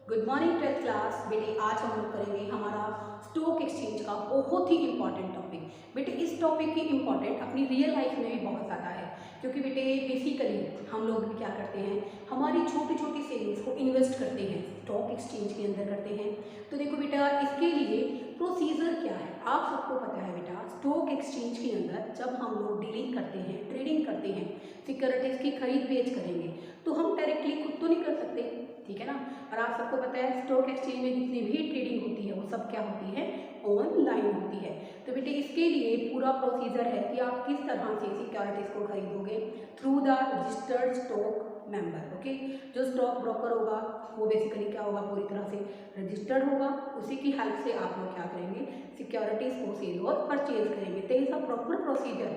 Good morning 12th class. बेटे आज हम लोग करेंगे हमारा स्टॉक एक्सचेंज का बहुत ही इंपॉर्टेंट टॉपिक। बेटे इस टॉपिक की इंपॉर्टेंट अपनी रियल लाइफ में भी बहुत ज़्यादा है, क्योंकि बेटे बेसिकली हम लोग क्या करते हैं, हमारी छोटी छोटी सेविंग्स को इन्वेस्ट करते हैं, स्टॉक एक्सचेंज के अंदर करते हैं। तो देखो बेटा, इसके लिए प्रोसीजर क्या है आप सबको पता है। बेटा स्टॉक एक्सचेंज के अंदर जब हम लोग डीलिंग करते हैं, ट्रेडिंग करते हैं, सिक्योरिटीज़ की खरीद बेच करेंगे, तो हम डायरेक्टली खुद तो नहीं कर सकते, ठीक है ना। और आप सबको पता है स्टॉक एक्सचेंज में जितनी भी ट्रेडिंग होती है वो सब क्या होती है, ऑनलाइन होती है। तो बेटे इसके लिए पूरा प्रोसीजर है कि आप किस तरह से सिक्योरिटीज़ को खरीदोगे, through the registered stock member. Okay, जो स्टॉक ब्रोकर होगा वो बेसिकली क्या होगा, पूरी तरह से रजिस्टर्ड होगा। उसी की हेल्प से आप लोग क्या करेंगे, सिक्योरिटीज़ को सेल और परचेज करेंगे। There is a proper procedure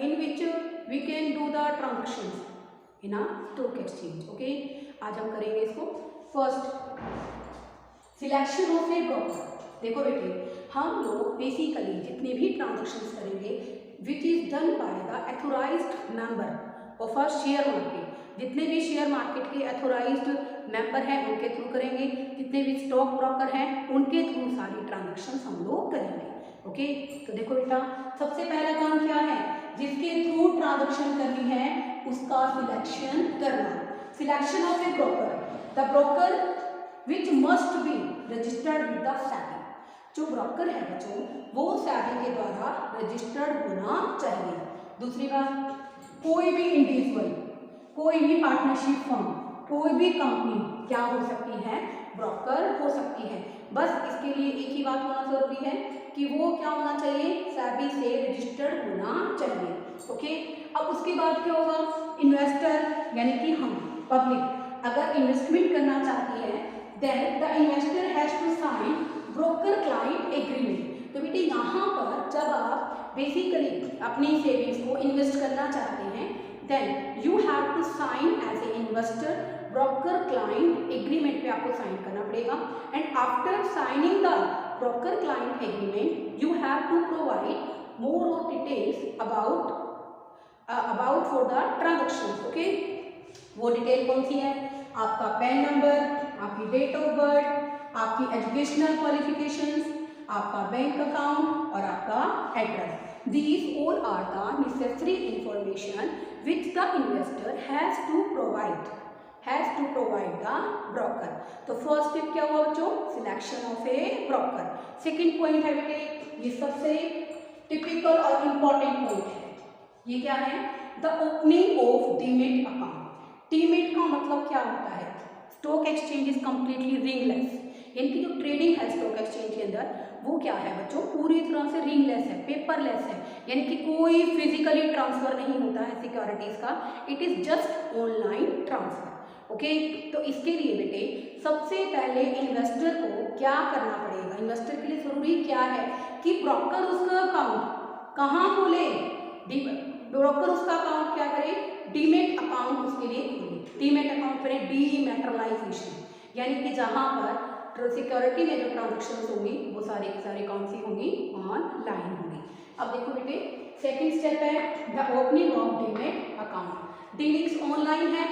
in which we can do the transactions in a stock exchange. Okay, आज हम करेंगे इसको। First, selection of A broker. देखो बेटे, हम लोग बेसिकली जितने भी ट्रांजेक्शन्स करेंगे which is done by the authorised member of a share market, जितने भी शेयर मार्केट के एथोराइज्ड मेंबर हैं उनके थ्रू करेंगे, जितने भी स्टॉक ब्रोकर हैं उनके थ्रू सारी ट्रांजेक्शन्स हम लोग करेंगे। ओके, तो देखो बेटा, सबसे पहला काम क्या है, जिसके थ्रू ट्रांजैक्शन करनी है उसका सिलेक्शन करना। Selection of A broker, the broker which must be registered with the SEBI. जो ब्रोकर है बच्चों वो सेबी के द्वारा रजिस्टर्ड होना चाहिए। दूसरी बात, कोई भी इंडिविजुअल, कोई भी पार्टनरशिप फर्म, कोई भी कंपनी क्या हो सकती है, ब्रोकर हो सकती है। बस इसके लिए एक ही बात होना जरूरी है कि वो क्या होना चाहिए, सेबी से रजिस्टर्ड होना चाहिए। ओके, अब उसके बाद क्या होगा, इन्वेस्टर यानी कि हम पब्लिक अगर इन्वेस्टमेंट करना चाहती है then the investor has to sign broker client agreement. तो बेटे यहाँ पर जब आप बेसिकली अपनी सेविंग्स को इन्वेस्ट करना चाहते हैं then you have to sign as a investor broker client agreement पे आपको साइन करना पड़ेगा। And after signing the broker client agreement you have to provide more details about for the transactions. okay, वो डिटेल कौन सी है, आपका पैन नंबर, आपकी डेट ऑफ बर्थ, आपकी एजुकेशनल क्वालिफिकेशंस, आपका बैंक अकाउंट और आपका address. These all are the necessary information which the investor has to provide the broker। तो फर्स्ट स्टेप क्या हुआ बच्चों, selection of A broker. Second point है बेटे, ये सबसे टिपिकल और इंपॉर्टेंट पॉइंट है, ये क्या है, the opening of demat account. Demat का मतलब क्या होता है, स्टॉक एक्सचेंज इज कंप्लीटली रिंगलेस, यानी कि जो ट्रेडिंग है स्टॉक एक्सचेंज के अंदर वो क्या है बच्चों, पूरी तरह से रिंगलेस है, पेपरलेस है, यानी कि कोई फिजिकली ट्रांसफर नहीं होता है सिक्योरिटीज का, it is just online transfer. Okay, तो इसके लिए बेटे सबसे पहले इन्वेस्टर को क्या करना पड़ेगा, इन्वेस्टर के लिए जरूरी क्या है कि ब्रोकर उसका अकाउंट कहाँ खोले, ब्रोकर उसका अकाउंट क्या करे, डीमेट अकाउंट उसके लिए खोले। डीमेट अकाउंट पर डीमैटेरियलाइजेशन, यानी कि जहाँ पर सिक्योरिटी में जो ट्रांजेक्शन होंगी वो सारी की सारी कौन सी होंगी, ऑनलाइन होंगी। अब देखो बेटे, सेकेंड स्टेप है the opening of demat account. Dealings online है,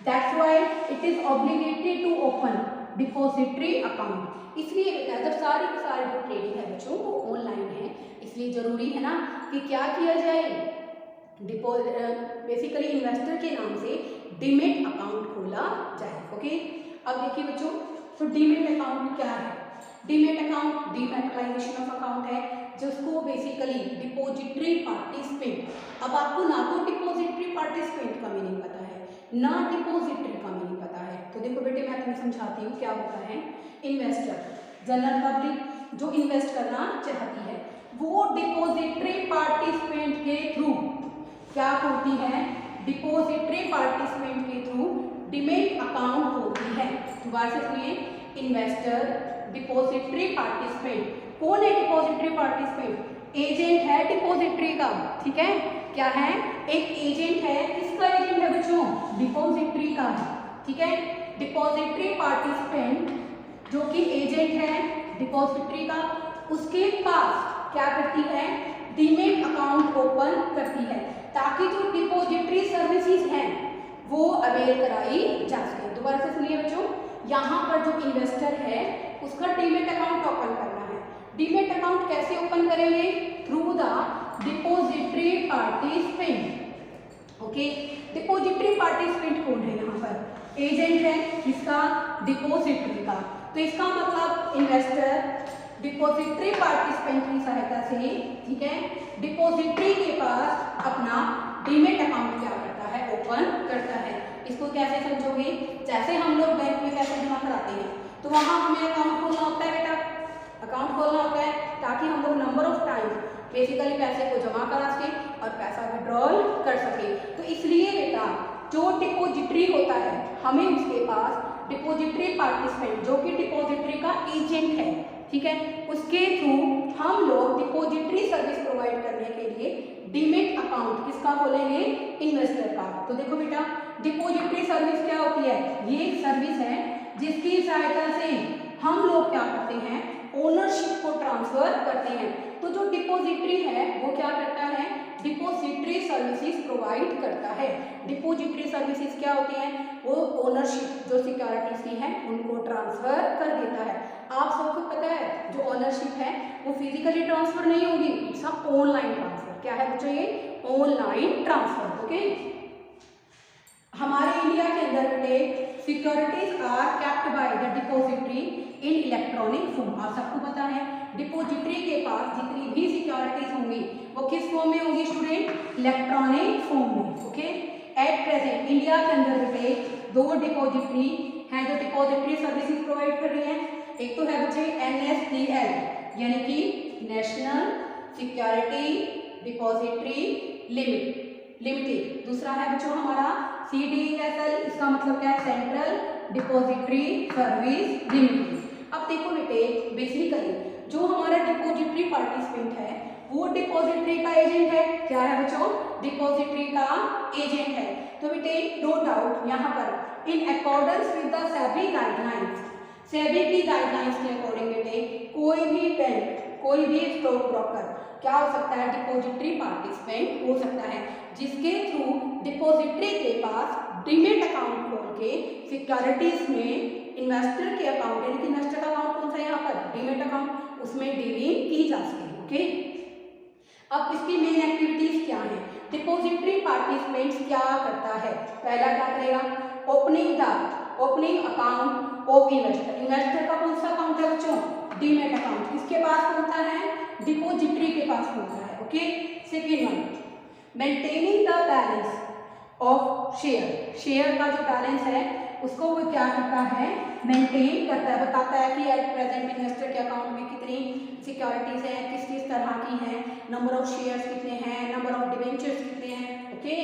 that's why it is obligated to open depository account. इसलिए बेटा जब सारी की सारी जो ट्रेडिंग है बच्चों वो ऑनलाइन है, इसलिए जरूरी है ना कि क्या किया जाए, बेसिकली इन्वेस्टर के नाम से डीमेट अकाउंट खोला जाए। ओके, अब देखिए बच्चों, तो डीमेट अकाउंट क्या है, डीमेट अकाउंट डीमैटेरियलाइजेशन ऑफ अकाउंट है, जिसको बेसिकली डिपॉजिटरी पार्टिसिपेंट। अब आपको ना तो डिपॉजिटरी पार्टिसिपेंट का मीनिंग पता है ना डिपॉजिटरी का मीनिंग पता है, तो देखो बेटे मैं तुम्हें समझाती हूँ क्या होता है। इन्वेस्टर, जनरल पब्लिक जो इन्वेस्ट करना चाहती है वो डिपॉजिटरी पार्टिसिपेंट के थ्रू क्या होती है, डिपॉजिटरी पार्टिसिपेंट के थ्रू डीमेट अकाउंट होती है। दोबारा से सुनिए, इन्वेस्टर, डिपॉजिटरी पार्टिसिपेंट, कौन है डिपॉजिटरी पार्टिसिपेंट, एजेंट है डिपॉजिटरी का, ठीक है, क्या है, एक एजेंट है, किसका एजेंट है बच्चों, डिपॉजिटरी का, ठीक है। डिपॉजिटरी पार्टिसिपेंट जो कि एजेंट है डिपॉजिटरी का, उसके पास क्या करती है, डीमेट अकाउंट ओपन करती है ताकि जो डिपॉजिटरी सर्विसेज हैं वो अवेल कराई जा सके। दोबारा से यहाँ पर जो इन्वेस्टर है उसका डीमेट अकाउंट ओपन करना है। डीमेट अकाउंट कैसे ओपन करेंगे? Through the depository participant. Okay, depository participant कौन है? यहाँ पर एजेंट है किसका? डिपोजिटरी का। तो इसका मतलब इन्वेस्टर डिपोजिटरी पार्टिसिपेंट की सहायता से, ठीक है, डिपोजिटरी के पास अपना डीमेट अकाउंट क्या करता है? ओपन करता है। इसको कैसे समझोगे? जैसे हम लोग बैंक में पैसे जमा कराते हैं तो वहाँ हमें अकाउंट खोलना होता है बेटा, अकाउंट खोलना होता है ताकि हम लोग नंबर ऑफ टाइम बेसिकली पैसे को जमा करा सके और पैसा विड्रॉल कर सके। तो इसलिए बेटा जो डिपोजिटरी होता है हमें उसके पास डिपोजिटरी पार्टिसिपेंट जो कि डिपोजिटरी का एजेंट है, ठीक है, उसके थ्रू हम लोग डिपोजिटरी सर्विस प्रोवाइड करने के लिए डीमेट अकाउंट किसका खोलेंगे? इन्वेस्टर का। तो देखो बेटा डिपोजिटरी सर्विस क्या होती है? ये एक सर्विस है जिसकी सहायता से हम लोग क्या करते हैं? ओनरशिप को ट्रांसफर करते हैं। तो जो डिपोजिटरी है वो क्या करता है? डिपोजिटरी सर्विसेज प्रोवाइड करता है। डिपोजिटरी सर्विसेज क्या होती हैं? वो ओनरशिप जो सिक्योरिटीज की है उनको ट्रांसफर कर देता है। आप सबको पता है जो ओनरशिप है वो फिजिकली ट्रांसफर नहीं होगी, इट्स अ ऑनलाइन ट्रांसफर। क्या है बच्चों? ये ऑनलाइन ट्रांसफर। ओके, हमारे इंडिया के अंदर बेटे securities are kept by the depository in electronic form. आप सबको पता है डिपोजिटरी के पास जितनी भी सिक्योरिटीज होंगी वो किस फॉर्म में होंगी स्टूडेंट? इलेक्ट्रॉनिक फॉर्म में। ओके, एट प्रेजेंट इंडिया के अंदर बेटे 2 डिपोजिटरी हैं जो डिपोजिटरी सर्विसेज प्रोवाइड कर रही हैं। एक तो है बच्चे NSDL यानी कि नेशनल सिक्योरिटी डिपोजिटरी लिमिटेड। दूसरा है बच्चों हमारा CDSL, इसका मतलब क्या है? Central depository service limited. अब देखो बेटे बेसिकली जो हमारा डिपोजिटरी पार्टिसिपेंट है वो डिपोजिटरी का एजेंट है। क्या है बच्चों? डिपोजिटरी का एजेंट है। तो बेटे नो डाउट यहाँ पर in accordance with the SEBI guidelines, SEBI की गाइडलाइंस के अकॉर्डिंग बेटे कोई भी बैंक, कोई भी स्टॉक ब्रोकर क्या हो सकता है? डिपोजिटरी पार्टिसिपेंट हो सकता है, जिसके थ्रू डिपोजिटरी के पास डीमेट अकाउंट खोल के सिक्योरिटीज में इन्वेस्टर के अकाउंट यानी कि इन्वेस्टर का अकाउंट कौन सा है? यहाँ पर डीमेट अकाउंट, उसमें डीलिंग की जा सके। ओके, अब इसकी मेन एक्टिविटीज क्या है? डिपोजिटरी पार्टिसिपेंट्स क्या करता है? पहला क्या करेगा? Opening account of investor. Investor का कौन सा अकाउंट है बच्चों? Demat account. किसके पास होता है? डिपोजिटरी के पास होता है। Okay, second one maintaining the balance of share. Share का जो बैलेंस है उसको वो क्या करता है? मेंटेन करता है, बताता है कि एट प्रेजेंट इन्वेस्टर के अकाउंट में कितनी सिक्योरिटीज हैं, किस किस तरह की हैं, नंबर ऑफ शेयर्स कितने हैं, नंबर ऑफ डिवेंचर्स कितने हैं। ओके,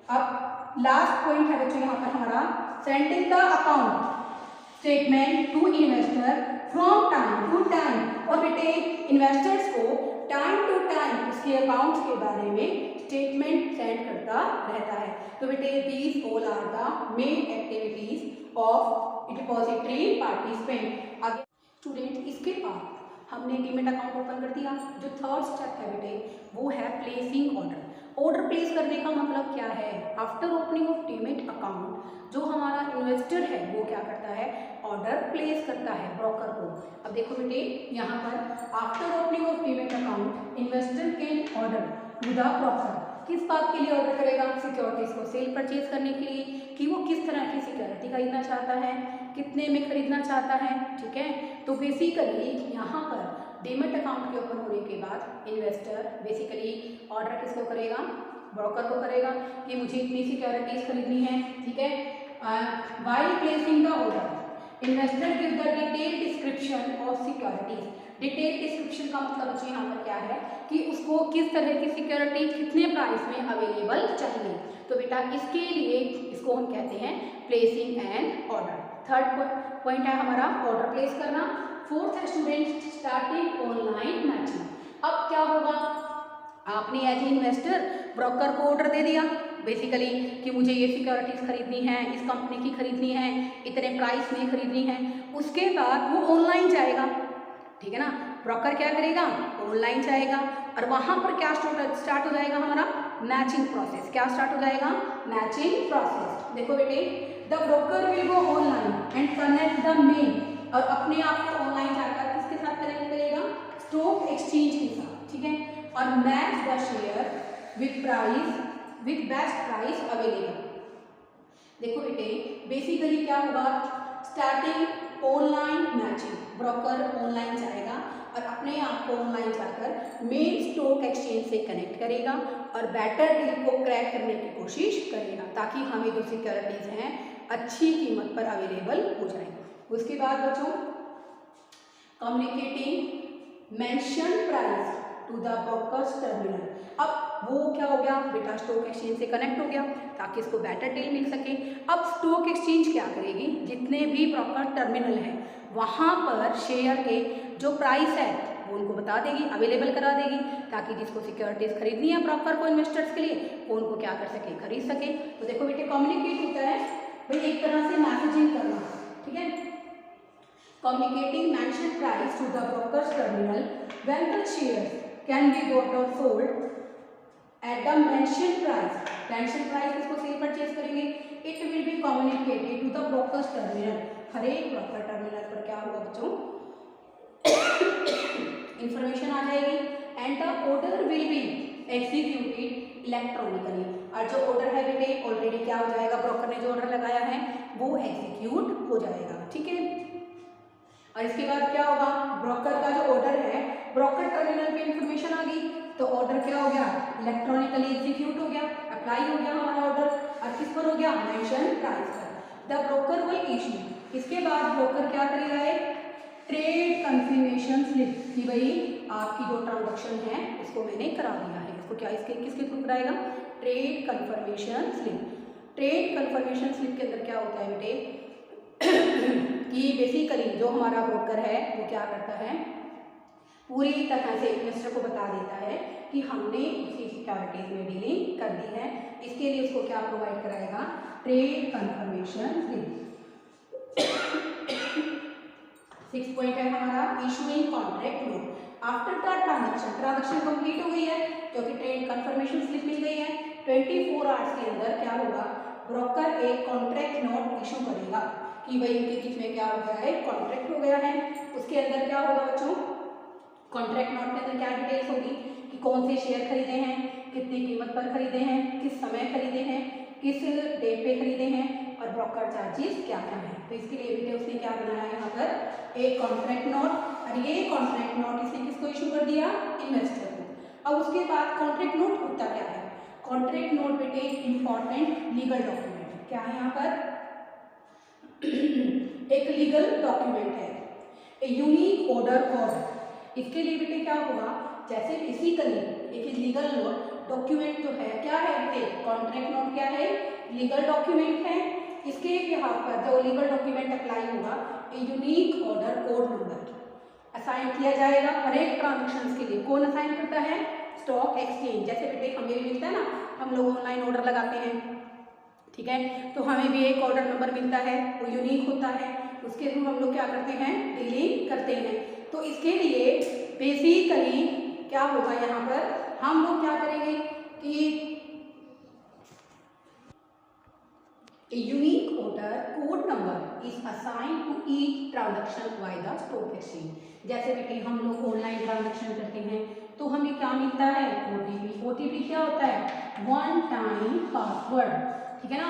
अब लास्ट पॉइंट है बच्चों यहाँ पर हमारा sending the account statement to investor from time to time. और बेटे इन्वेस्टर्स को टाइम टू टाइम उसके अकाउंट्स के बारे में स्टेटमेंट सेंड करता रहता है। तो बेटे these all are the main activities of depository participant. आगे स्टूडेंट इसके बाद हमने डीमेट अकाउंट ओपन कर दिया। जो थर्ड स्टेप है बेटे वो है प्लेसिंग ऑर्डर। ऑर्डर प्लेस करने का मतलब क्या है? After opening of demat account जो हमारा इन्वेस्टर है वो क्या करता है? ऑर्डर प्लेस करता है ब्रोकर को। अब देखो बेटे यहाँ पर after opening of demat account investor can order to the broker. किस बात के लिए ऑर्डर करेगा? सिक्योरिटीज को सेल परचेज करने के लिए, कि वो किस तरह की सिक्योरिटी खरीदना चाहता है, कितने में खरीदना चाहता है। ठीक है, तो बेसिकली यहाँ पर डीमेट अकाउंट के ओपन होने के बाद इन्वेस्टर बेसिकली ऑर्डर किसको करेगा? ब्रोकर को करेगा कि मुझे इतनी सिक्योरिटीज खरीदनी है। ठीक है, while placing the order investor give the detail description of securities. Detail description का मतलब बच्चों यहाँ पर क्या है कि उसको किस तरह की सिक्योरिटी कितने प्राइस में अवेलेबल चाहिए। तो बेटा इसके लिए इसको हम कहते हैं placing an order. Third point है हमारा ऑर्डर प्लेस करना। फोर्थ है स्टूडेंट स्टार्टिंग ऑनलाइन मैचिंग। अब क्या होगा? आपने एज ए इन्वेस्टर ब्रोकर को ऑर्डर दे दिया बेसिकली कि मुझे ये सिक्योरिटीज खरीदनी है, इस कंपनी की खरीदनी है, इतने प्राइस में खरीदनी है। उसके बाद वो ऑनलाइन जाएगा, ठीक है ना। ब्रोकर क्या करेगा? ऑनलाइन जाएगा और वहाँ पर क्या स्टार्ट हो जाएगा? हमारा मैचिंग प्रोसेस। क्या स्टार्ट हो जाएगा? Matching process. देखो बेटे the broker will go online and connect the main, और अपने आप को ऑनलाइन जाकर किसके साथ कनेक्ट करेगा, स्टॉक एक्सचेंज के साथ, ठीक है, और match the share with best price available. देखो बेटे बेसिकली क्या होगा, starting online matching, broker online जाएगा और अपने आप को ऑनलाइन जाकर मेन स्टॉक एक्सचेंज से कनेक्ट करेगा और बेटर डील को क्रैक करने की कोशिश करेगा ताकि हमें जो सिक्योरिटीज हैं अच्छी कीमत पर अवेलेबल हो जाए। उसके बाद बच्चों communicating mention price to the broker's terminal. अब वो क्या हो गया बेटा, स्टॉक एक्सचेंज से कनेक्ट हो गया ताकि इसको बेटर डील मिल सके। अब स्टॉक एक्सचेंज क्या करेगी, जितने भी ब्रोकर टर्मिनल हैं वहाँ पर शेयर के जो प्राइस है वो उनको बता देगी, अवेलेबल करा देगी, ताकि जिसको सिक्योरिटीज खरीदनी है ब्रोकर को इन्वेस्टर्स के लिए वो उनको क्या कर सके, खरीद सके। तो देखो बेटे कम्युनिकेट होता है भाई एक तरह से मैसेजिंग करना, ठीक है, communicating mention price to the broker's terminal when the shares can be bought और sold at the mention price. Mention price इसको सेल परचेज करेंगे, it will be communicated to the broker's terminal. हर एक broker terminal पर क्या होगा बच्चों, information आ जाएगी and the order will be executed electronically. और जो ऑर्डर है बेटे ऑलरेडी क्या हो जाएगा, ब्रोकर ने जो ऑर्डर लगाया है वो एग्जीक्यूट हो जाएगा, ठीक है। और इसके बाद क्या होगा, ब्रोकर का जो ऑर्डर है ब्रोकर टर्मिनल पे इंफॉर्मेशन आ गई तो ऑर्डर क्या हो गया, इलेक्ट्रॉनिकली एग्जीक्यूट हो गया, अप्लाई हो गया हमारा ऑर्डर, और किस पर हो गया, मेंशन प्राइस पर। द ब्रोकर विल इशू, इसके बाद ब्रोकर क्या करेगा, एक ट्रेड कंफर्मेशन स्लिप कि भाई आपकी जो ट्रांजैक्शन है इसको मैंने करा दिया है, इसको क्या इसके किसके थ्रू कराएगा, trade confirmation slip. Trade confirmation slip के अंदर क्या होता है बेटे कि बेसिकली जो हमारा ब्रोकर है वो क्या करता है, पूरी तरह से इन्वेस्टर को बता देता है कि हमने उसी सिक्योरिटीज में डीलिंग कर दी है। इसके लिए उसको क्या प्रोवाइड कराएगा, ट्रेड कंफर्मेशन स्लिप। 6 पॉइंट है हमारा issuing contract note after the transaction. Transaction complete हो गई है क्योंकि ट्रेड कंफर्मेशन स्लिप मिल गई है। 24 आवर्स के अंदर क्या होगा, ब्रोकर एक कॉन्ट्रैक्ट नोट इशू करेगा कि भाई इनके बीच में क्या हो गया है, कॉन्ट्रैक्ट हो गया है। उसके अंदर क्या होगा बच्चों, कॉन्ट्रैक्ट नोट के अंदर क्या डिटेल्स होगी कि कौन से शेयर खरीदे हैं, कितनी कीमत पर खरीदे हैं, किस समय खरीदे हैं, किस डेट पे खरीदे हैं और ब्रोकर चार्जेस क्या क्या है। तो इसके लिए भी उसने क्या बनाया है यहाँ पर एक कॉन्ट्रैक्ट नोट, और ये कॉन्ट्रैक्ट नोट इसने किसको इशू कर दिया, इन्वेस्टर को। अब उसके बाद कॉन्ट्रैक्ट नोट होता क्या है, कॉन्ट्रैक्ट नोट बेटे इंपॉर्टेंट लीगल डॉक्यूमेंट है। क्या है यहाँ पर एक लीगल डॉक्यूमेंट है, ए यूनिक ऑर्डर कोड। इसके लिए बेटे क्या होगा, जैसे बेसिकली एक लीगल डॉक्यूमेंट जो है क्या है बेटे, कॉन्ट्रैक्ट नोट क्या है, लीगल डॉक्यूमेंट है। इसके यहाँ पर जो लीगल डॉक्यूमेंट अप्लाई होगा, a unique order code number assign किया जाएगा हर एक ट्रांजेक्शन के लिए। कौन असाइन करता है, स्टॉक एक्सचेंज। जैसे बेटे हमें भी मिलता है ना, हम लोग ऑनलाइन ऑर्डर लगाते हैं, ठीक है, तो हमें भी एक ऑर्डर नंबर मिलता है, वो यूनिक होता है, उसके थ्रू हम लोग क्या करते हैं, डीलिंग करते हैं। तो इसके लिए बेसिकली क्या होगा, यहाँ पर हम लोग क्या करेंगे कि unique order code number is assign to each transaction by the stock exchange. जैसे बेटे हम लोग ऑनलाइन ट्रांजैक्शन करते हैं तो हमें क्या मिलता है, ओटीपी। ओटीपी क्या होता है, वन टाइम पासवर्ड, ठीक है ना।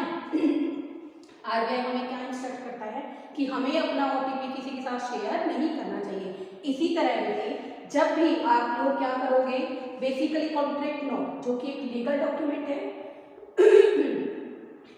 आरबीआई हमें क्या इंस्ट्रक्ट करता है कि हमें अपना ओटीपी किसी के साथ शेयर नहीं करना चाहिए। इसी तरह बेटे जब भी आप लोग क्या करोगे, बेसिकली कॉन्ट्रैक्ट नोट जो कि एक लीगल डॉक्यूमेंट है,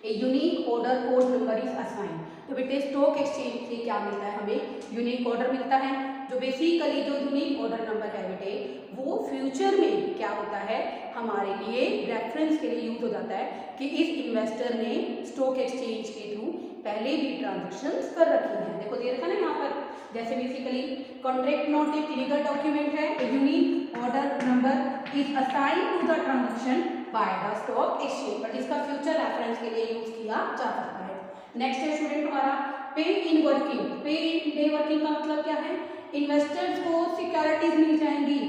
a unique order code number is assign. तो बेटे स्टॉक एक्सचेंज से क्या मिलता है, हमें यूनिक ऑर्डर मिलता है। जो बेसिकली जो यूनिक ऑर्डर नंबर है बेटे वो फ्यूचर में क्या होता है, हमारे लिए रेफरेंस के लिए यूज हो जाता है कि इस इन्वेस्टर ने स्टॉक एक्सचेंज के थ्रू पहले भी ट्रांजेक्शन्स कर रखी हैं। देखो दे रखा ना यहाँ पर, जैसे बेसिकली कॉन्ट्रैक्ट नोट एक लीगल डॉक्यूमेंट है, unique order number is assign to the transaction by the stock exchange, but इसका फ्यूचर रेफरेंस के लिए यूज किया जा सकता है। नेक्स्ट है स्टूडेंट हमारा पे इन वर्किंग। पे इन डे वर्किंग का मतलब क्या है, इन्वेस्टर्स को सिक्योरिटीज मिल जाएंगी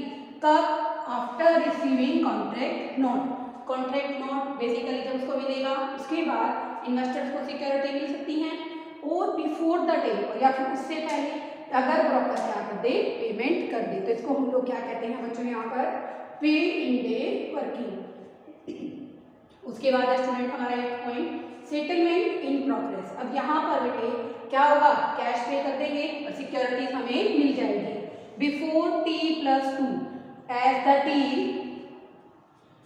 कब, after receiving contract note. Contract note basically जब उसको मिलेगा उसके बाद इन्वेस्टर्स को सिक्योरिटी मिल सकती है, और बिफोर द डे या फिर उससे पहले अगर ब्रोकर क्या कर दे, पेमेंट कर दे, तो इसको हम लोग क्या कहते हैं बच्चों यहाँ पर, पे इन डे वर्किंग। उसके बाद स्टूडेंट हमारा एक पॉइंट सेटलमेंट इन प्रोग्रेस। अब यहाँ पर बेटे क्या होगा, कैश पे कर देंगे और सिक्योरिटीज हमें मिल जाएगी before T+2 as the deal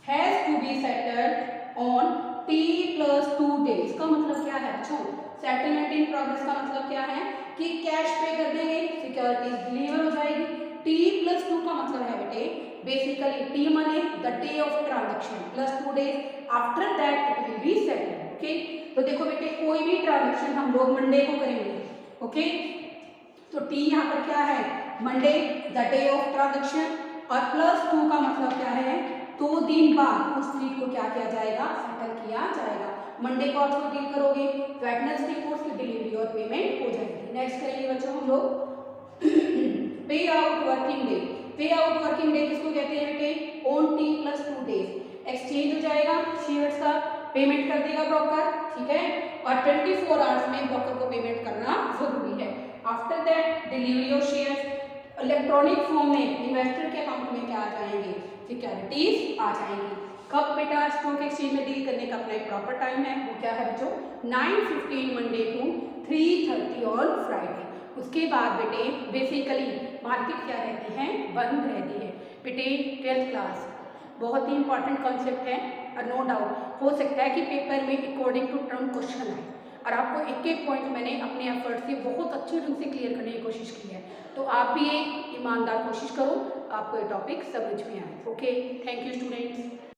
has to be settled on T+2 days. का मतलब क्या है बच्चों, सेटलमेंट इन प्रोग्रेस का मतलब क्या है कि कैश पे कर देंगे, सिक्योरिटीज डिलीवर हो जाएगी। T+2 का मतलब है बेटे बेसिकली T माने the day of transaction plus 2 days after that it will be settled. Okay, तो देखो बेटे कोई भी ट्रांजैक्शन हम लोग मंडे को करेंगे, ओके, तो T यहाँ पर क्या है, Monday the day of transaction, और +2 का मतलब क्या है, 2 दिन बाद उस ट्रीट को क्या किया जाएगा, सेटल किया जाएगा। मंडे को आप लोग डील करोगे, वेडनेसडे को उसकी डिलीवरी और पेमेंट हो जाएगी। नेक्स्ट करेंगे बच्चों हम लोग पे आउट वर्किंग डे। पे आउट वर्किंग डे किसको कहते हैं बेटे, ऑन T+2 डेज एक्सचेंज हो जाएगा शेयर्स का, पेमेंट कर देगा ब्रोकर, ठीक है, और 24 आवर्स में ब्रोकर को पेमेंट करना जरूरी है। After that delivery of shares electronic form में इन्वेस्टर के अकाउंट में क्या आ जाएंगे, सिक्योरिटीज आ जाएंगी। कब बेटा स्टॉक एक्सचेंज में डील करने का अपना एक प्रॉपर टाइम है, वो क्या है बच्चों, 9:15 मंडे टू 3:30 ऑन फ्राइडे। उसके बाद बेटे बेसिकली मार्केट क्या रहती है, बंद रहती है। बेटे 12th क्लास बहुत ही इंपॉर्टेंट कॉन्सेप्ट है, और नो डाउट हो सकता है कि पेपर में अकॉर्डिंग टू टर्म क्वेश्चन आए, और आपको एक एक पॉइंट मैंने अपने एफर्ट से बहुत अच्छे ढंग से क्लियर करने की कोशिश की है। तो आप भी एक ईमानदार कोशिश करो, आपको ये टॉपिक समझ में आए। Okay, thank you students.